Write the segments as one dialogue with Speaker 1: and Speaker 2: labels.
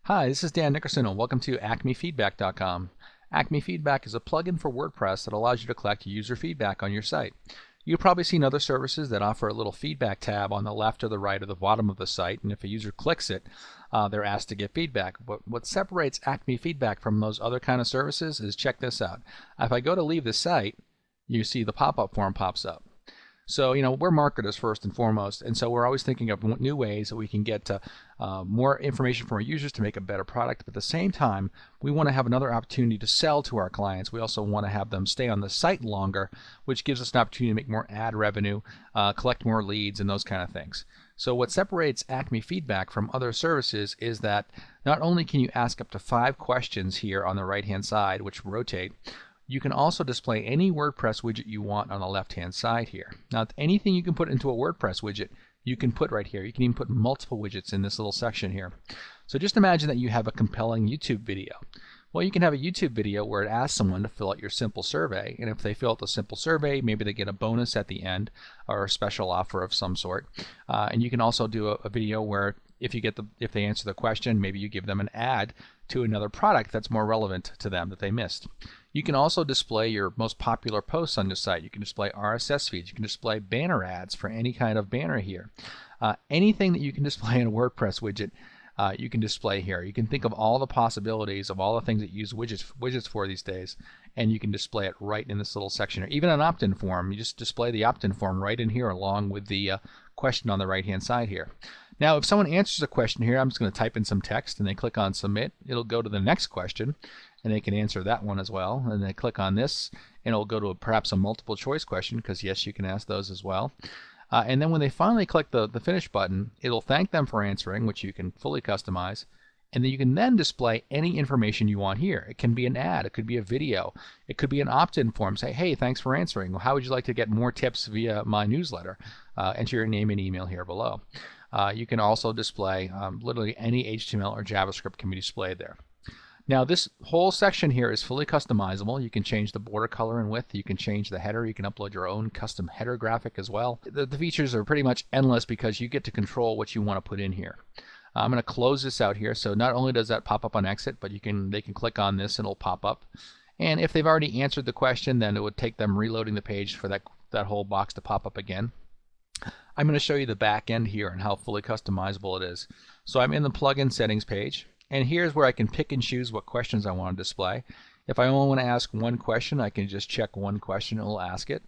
Speaker 1: Hi, this is Dan Nickerson and welcome to acmefeedback.com. Acme Feedback is a plugin for WordPress that allows you to collect user feedback on your site. You've probably seen other services that offer a little feedback tab on the left or the right or the bottom of the site, and if a user clicks it, they're asked to give feedback. But what separates Acme Feedback from those other kind of services is, check this out. If I go to leave the site, you see the pop-up form pops up. So, we're marketers first and foremost, and so we're always thinking of new ways that we can get more information from our users to make a better product. But at the same time, we want to have another opportunity to sell to our clients. We also want to have them stay on the site longer, which gives us an opportunity to make more ad revenue, collect more leads, and those kind of things. So what separates Acme Feedback from other services is that not only can you ask up to 5 questions here on the right-hand side, which rotate, you can also display any WordPress widget you want on the left-hand side here. Now, anything you can put into a WordPress widget, you can put right here. You can even put multiple widgets in this little section here. So just imagine that you have a compelling YouTube video. Well, you can have a YouTube video where it asks someone to fill out your simple survey, and if they fill out the simple survey, maybe they get a bonus at the end or a special offer of some sort. And you can also do a video where if they answer the question, maybe you give them an ad to another product that's more relevant to them that they missed. You can also display your most popular posts on your site. You can display RSS feeds. You can display banner ads for any kind of banner here. Anything that you can display in a WordPress widget, you can display here. You can think of all the possibilities of all the things that you use widgets for these days, and you can display it right in this little section here. Even an opt-in form, you just display the opt-in form right in here along with the question on the right-hand side here. Now, if someone answers a question here, I'm just going to type in some text and they click on submit. It'll go to the next question and they can answer that one as well. And they click on this and it'll go to perhaps a multiple choice question, because yes, you can ask those as well. And then when they finally click the finish button, it'll thank them for answering, which you can fully customize. And then you can then display any information you want here. It can be an ad, it could be a video, it could be an opt-in form. Say, hey, thanks for answering. Well, how would you like to get more tips via my newsletter? Enter your name and email here below. You can also display literally any HTML or JavaScript can be displayed there. Now, this whole section here is fully customizable. You can change the border color and width. You can change the header. You can upload your own custom header graphic as well. The features are pretty much endless because you get to control what you want to put in here. I'm going to close this out here. So not only does that pop up on exit, but they can click on this and it'll pop up. And if they've already answered the question, then it would take them reloading the page for that whole box to pop up again. I'm going to show you the back end here and how fully customizable it is. So I'm in the plugin settings page, and here's where I can pick and choose what questions I want to display. If I only want to ask one question, I can just check one question and it'll ask it.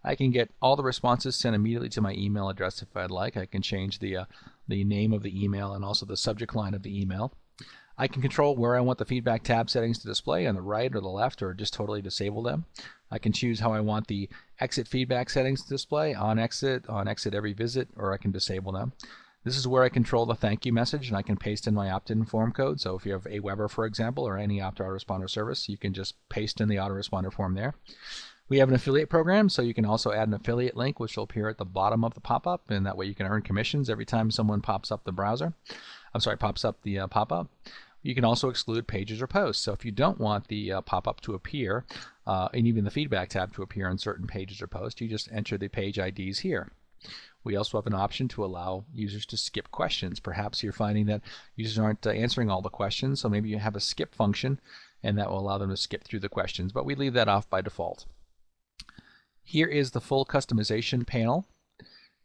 Speaker 1: I can get all the responses sent immediately to my email address if I'd like. I can change the name of the email and also the subject line of the email. I can control where I want the feedback tab settings to display, on the right or the left, or just totally disable them. I can choose how I want the exit feedback settings to display, on exit every visit, or I can disable them. This is where I control the thank you message, and I can paste in my opt-in form code. So if you have Aweber, for example, or any autoresponder service, you can just paste in the autoresponder form there. We have an affiliate program, so you can also add an affiliate link, which will appear at the bottom of the pop-up, and that way you can earn commissions every time someone pops up the pop-up. You can also exclude pages or posts. So if you don't want the pop-up to appear, and even the feedback tab to appear on certain pages or posts, you just enter the page IDs here. We also have an option to allow users to skip questions. Perhaps you're finding that users aren't answering all the questions, so maybe you have a skip function, and that will allow them to skip through the questions, but we leave that off by default. Here is the full customization panel.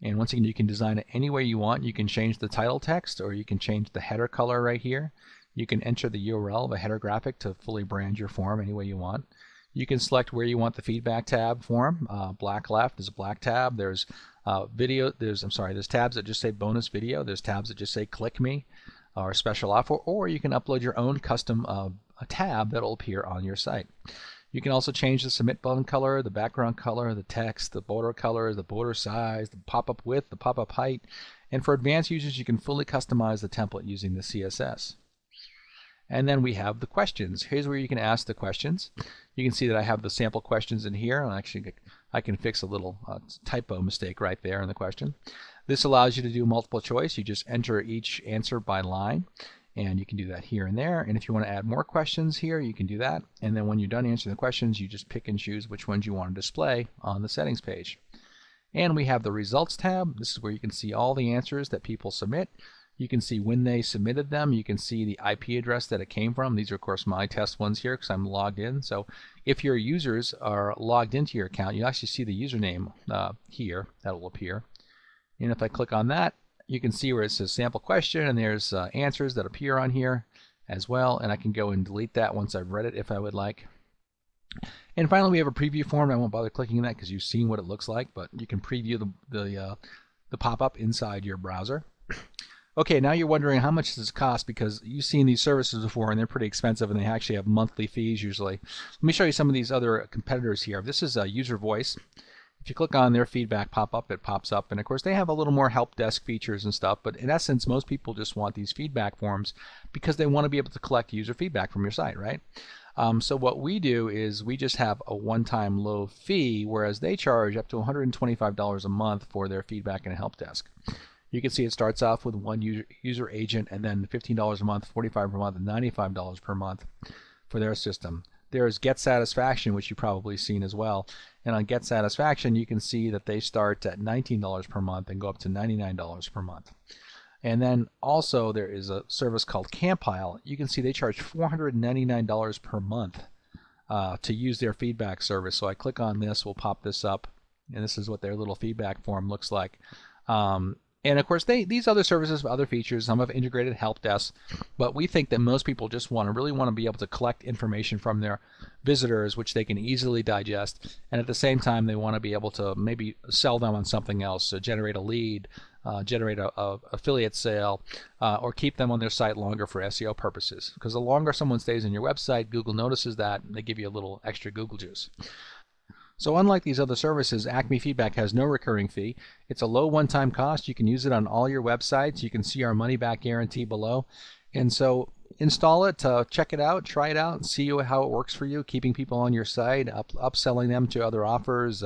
Speaker 1: And once again, you can design it any way you want. You can change the title text, or you can change the header color right here. You can enter the URL of a header graphic to fully brand your form any way you want. You can select where you want the feedback tab form. Black left is a black tab. There's there's tabs that just say bonus video. There's tabs that just say click me or special offer, or you can upload your own custom tab that will appear on your site. You can also change the submit button color, the background color, the text, the border color, the border size, the pop-up width, the pop-up height. And for advanced users, you can fully customize the template using the CSS. And then we have the questions. Here's where you can ask the questions. You can see that I have the sample questions in here. And actually, I can fix a little typo mistake right there in the question. This allows you to do multiple choice. You just enter each answer by line, and you can do that here and there. And if you want to add more questions here, you can do that. And then when you're done answering the questions, you just pick and choose which ones you want to display on the settings page. And we have the results tab. This is where you can see all the answers that people submit. You can see when they submitted them. You can see the IP address that it came from. These are, of course, my test ones here because I'm logged in. So if your users are logged into your account, you actually see the username here. That will appear. And if I click on that, you can see where it says sample question, and there's answers that appear on here as well. And I can go and delete that once I've read it if I would like. And finally, we have a preview form. I won't bother clicking that because you've seen what it looks like, but you can preview the pop-up inside your browser. Okay, now you're wondering how much does this cost, because you've seen these services before and they're pretty expensive and they actually have monthly fees usually. Let me show you some of these other competitors here. This is User Voice. If you click on their feedback pop-up, it pops up, and of course they have a little more help desk features and stuff, but in essence most people just want these feedback forms because they want to be able to collect user feedback from your site, right? So what we do is we just have a one-time low fee, whereas they charge up to $125 a month for their feedback and help desk. You can see it starts off with one user agent, and then $15 a month, $45 per month, and $95 per month for their system. There's Get Satisfaction, which you've probably seen as well. And on Get Satisfaction, you can see that they start at $19 per month and go up to $99 per month. And then also there is a service called Campile. You can see they charge $499 per month to use their feedback service. So I click on this, we'll pop this up, and this is what their little feedback form looks like. And of course, these other services have other features. Some have integrated help desks, but we think that most people just really want to be able to collect information from their visitors, which they can easily digest, and at the same time, they want to be able to maybe sell them on something else, so generate a lead, generate a affiliate sale, or keep them on their site longer for SEO purposes. Because the longer someone stays on your website, Google notices that, and they give you a little extra Google juice. So unlike these other services, Acme Feedback has no recurring fee. It's a low one-time cost. You can use it on all your websites. You can see our money-back guarantee below. And so install it, check it out, try it out, see how it works for you, keeping people on your site, upselling them to other offers,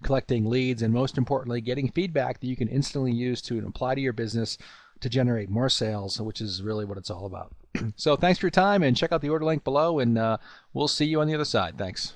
Speaker 1: collecting leads, and most importantly, getting feedback that you can instantly use to apply to your business to generate more sales, which is really what it's all about. So thanks for your time, and check out the order link below, and we'll see you on the other side. Thanks.